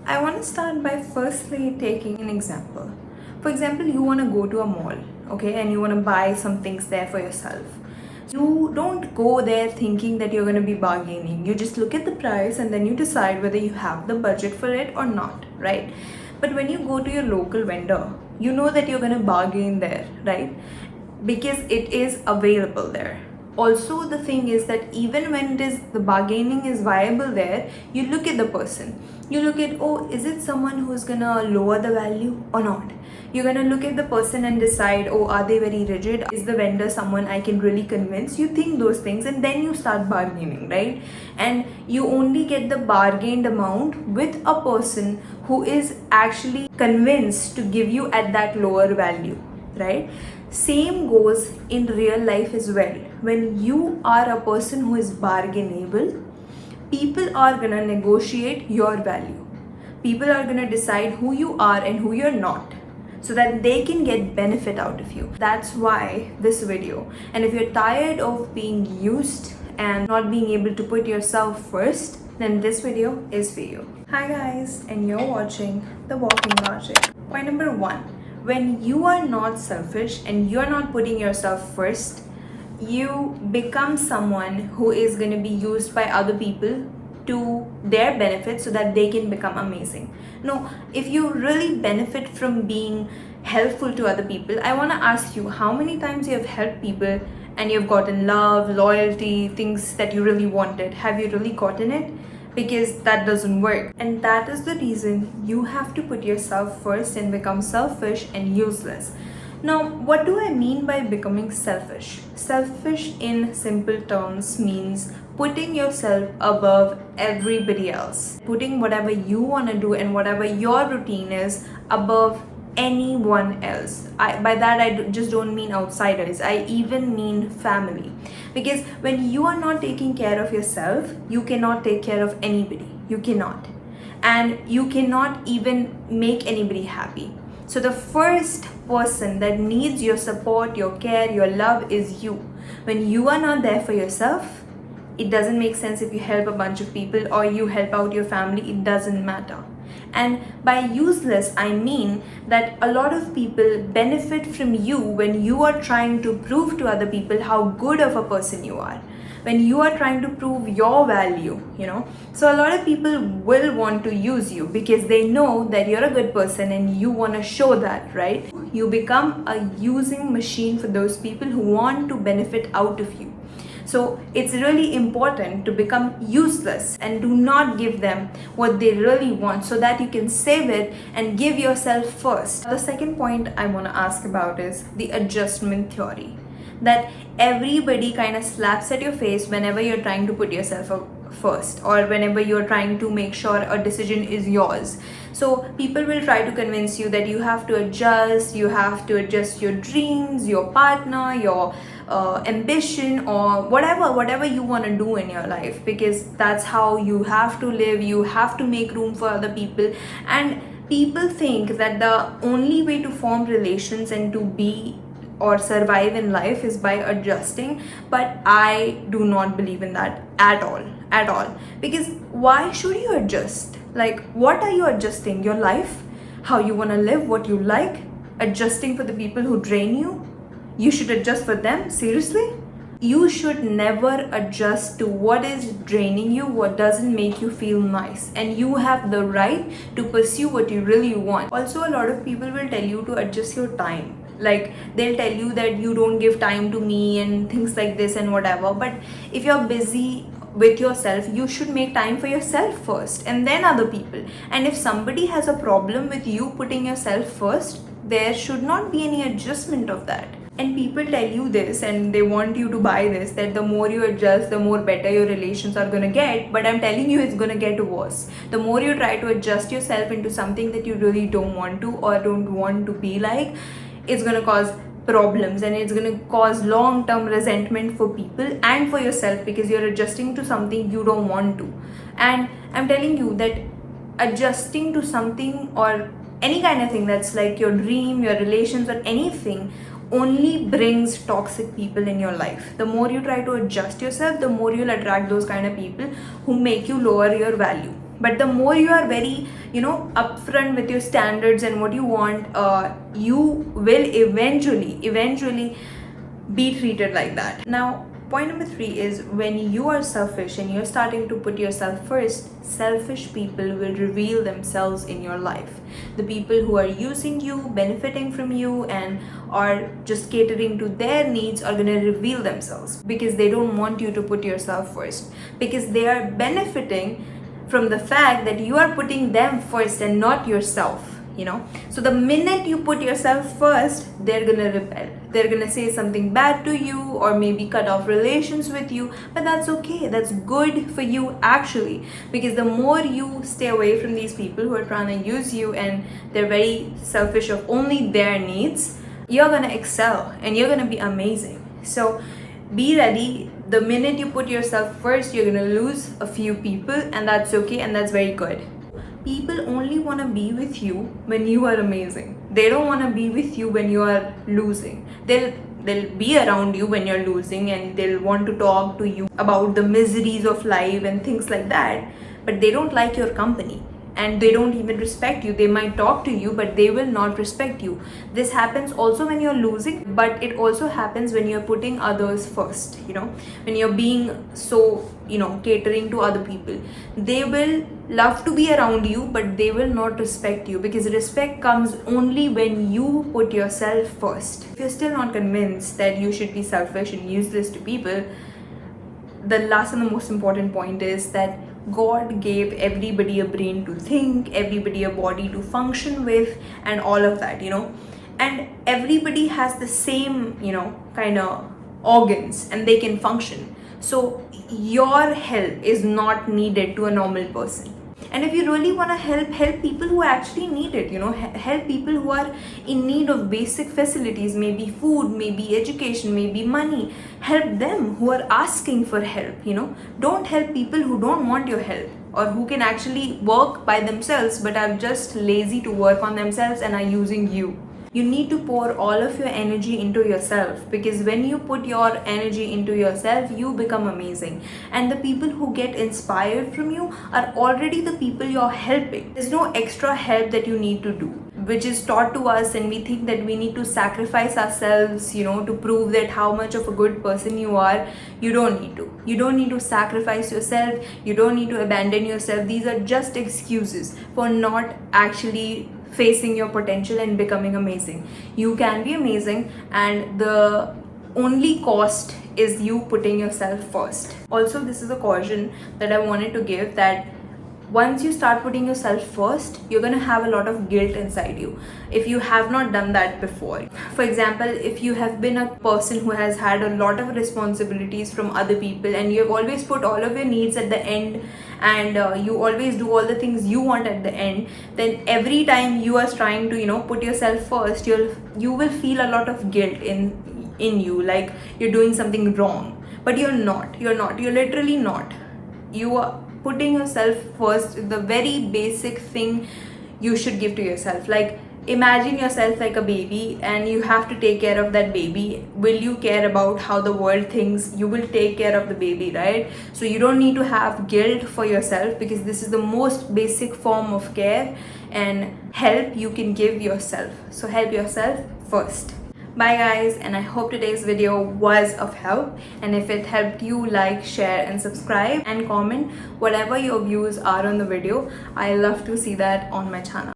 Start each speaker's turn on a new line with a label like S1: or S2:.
S1: I want to start by firstly taking an example. For example, you want to go to a mall, okay, and you want to buy some things there for yourself. You don't go there thinking that you're going to be bargaining. You just look at the price and then you decide whether you have the budget for it or not, right? But when you go to your local vendor, you know that you're going to bargain there, right? Because it is available there. Also, the thing is that even when it is the bargaining is viable there, you look at the person. You look at, oh, is it someone who's gonna lower the value or not? You're gonna look at the person and decide, oh, are they very rigid? Is the vendor someone I can really convince? You think those things and then you start bargaining, right? And you only get the bargained amount with a person who is actually convinced to give you at that lower value, right? Same goes in real life as well. When you are a person who is bargainable, people are gonna negotiate your value. People are gonna decide who you are and who you're not, so that they can get benefit out of you. That's why this video. And if you're tired of being used and not being able to put yourself first, then this video is for you. Hi guys, and you're watching The Walking Logic. Point number 1. When you are not selfish and you're not putting yourself first, you become someone who is going to be used by other people to their benefit so that they can become amazing. No, if you really benefit from being helpful to other people, I want to ask you how many times you have helped people and you've gotten love, loyalty, things that you really wanted. Have you really gotten it? Because that doesn't work. And that is the reason you have to put yourself first and become selfish and useless. Now, what do I mean by becoming selfish? Selfish in simple terms means putting yourself above everybody else. Putting whatever you want to do and whatever your routine is above anyone else. By that I just don't mean outsiders, I even mean family. Because when you are not taking care of yourself, you cannot take care of anybody. You cannot. And you cannot even make anybody happy. So the first person that needs your support, your care, your love is you. When you are not there for yourself, it doesn't make sense if you help a bunch of people or you help out your family, it doesn't matter. And by useless, I mean that a lot of people benefit from you when you are trying to prove to other people how good of a person you are. When you are trying to prove your value, So a lot of people will want to use you because they know that you're a good person and you want to show that, right? You become a using machine for those people who want to benefit out of you. So it's really important to become useless and do not give them what they really want so that you can save it and give yourself first. The second point I want to ask about is the adjustment theory. That everybody kind of slaps at your face whenever you're trying to put yourself first or whenever you're trying to make sure a decision is yours. So people will try to convince you that you have to adjust your dreams, your partner, your ambition, or whatever you want to do in your life, because that's how you have to live. You have to make room for other people, and people think that the only way to form relations and to be or survive in life is by adjusting. But I do not believe in that at all, because why should you adjust? Like, what are you adjusting? Your life, how you want to live, what you like? Adjusting for the people who drain you? You should adjust for them? Seriously? You should never adjust to what is draining you, what doesn't make you feel nice, and you have the right to pursue what you really want. Also, a lot of people will tell you to adjust your time. Like, they'll tell you that you don't give time to me and things like this and whatever. But if you're busy with yourself, you should make time for yourself first and then other people. And if somebody has a problem with you putting yourself first, there should not be any adjustment of that. And people tell you this and they want you to buy this, that the more you adjust, the more better your relations are gonna get. But I'm telling you, it's gonna get worse. The more you try to adjust yourself into something that you really don't want to or don't want to be like, it's gonna cause problems and it's gonna cause long-term resentment for people and for yourself, because you're adjusting to something you don't want to. And I'm telling you that adjusting to something or any kind of thing that's like your dream, your relations, or anything only brings toxic people in your life. The more you try to adjust yourself, the more you'll attract those kind of people who make you lower your value. But the more you are very, upfront with your standards and what you want, you will eventually be treated like that. Now, point number 3 is, when you are selfish and you're starting to put yourself first, selfish people will reveal themselves in your life. The people who are using you, benefiting from you, and are just catering to their needs are going to reveal themselves, because they don't want you to put yourself first, because they are benefiting from the fact that you are putting them first and not yourself. So the minute you put yourself first, they're gonna rebel. They're gonna say something bad to you, or maybe cut off relations with you. But that's okay, that's good for you actually, because the more you stay away from these people who are trying to use you and they're very selfish of only their needs, you're gonna excel and you're gonna be amazing. So be ready. The minute you put yourself first, you're gonna lose a few people, and that's okay, and that's very good. People only want to be with you when you are amazing. They don't want to be with you when you are losing. They'll be around you when you're losing, and they'll want to talk to you about the miseries of life and things like that, but they don't like your company, and they don't even respect you. They might talk to you, but they will not respect you. This happens also when you're losing, but it also happens when you're putting others first. When you're being so, catering to other people. They will love to be around you, but they will not respect you, because respect comes only when you put yourself first. If you're still not convinced that you should be selfish and useless to people, the last and the most important point is that God gave everybody a brain to think, everybody a body to function with, and all of that, and everybody has the same, kind of organs, and they can function. So your help is not needed to a normal person. And if you really want to help people who actually need it, help people who are in need of basic facilities, maybe food, maybe education, maybe money. Help them who are asking for help. Don't help people who don't want your help, or who can actually work by themselves but are just lazy to work on themselves and are using you. You need to pour all of your energy into yourself, because when you put your energy into yourself, you become amazing. And the people who get inspired from you are already the people you're helping. There's no extra help that you need to do, which is taught to us, and we think that we need to sacrifice ourselves, to prove that how much of a good person you are. You don't need to. You don't need to sacrifice yourself. You don't need to abandon yourself. These are just excuses for not actually facing your potential and becoming amazing. You can be amazing, and the only cost is you putting yourself first. Also, this is a caution that I wanted to give, that once you start putting yourself first, you're going to have a lot of guilt inside you if you have not done that before. For example, if you have been a person who has had a lot of responsibilities from other people, and you have always put all of your needs at the end, and you always do all the things you want at the end, then every time you are trying to put yourself first, you will feel a lot of guilt in you, like you're doing something wrong. But you're literally not. You are putting yourself first, the very basic thing you should give to yourself. Like, imagine yourself like a baby, and you have to take care of that baby. Will you care about how the world thinks? You will take care of the baby, right? So you don't need to have guilt for yourself, because this is the most basic form of care and help you can give yourself. So help yourself first. Bye guys, and I hope today's video was of help, and if it helped you, like, share and subscribe, and comment whatever your views are on the video. I love to see that on my channel.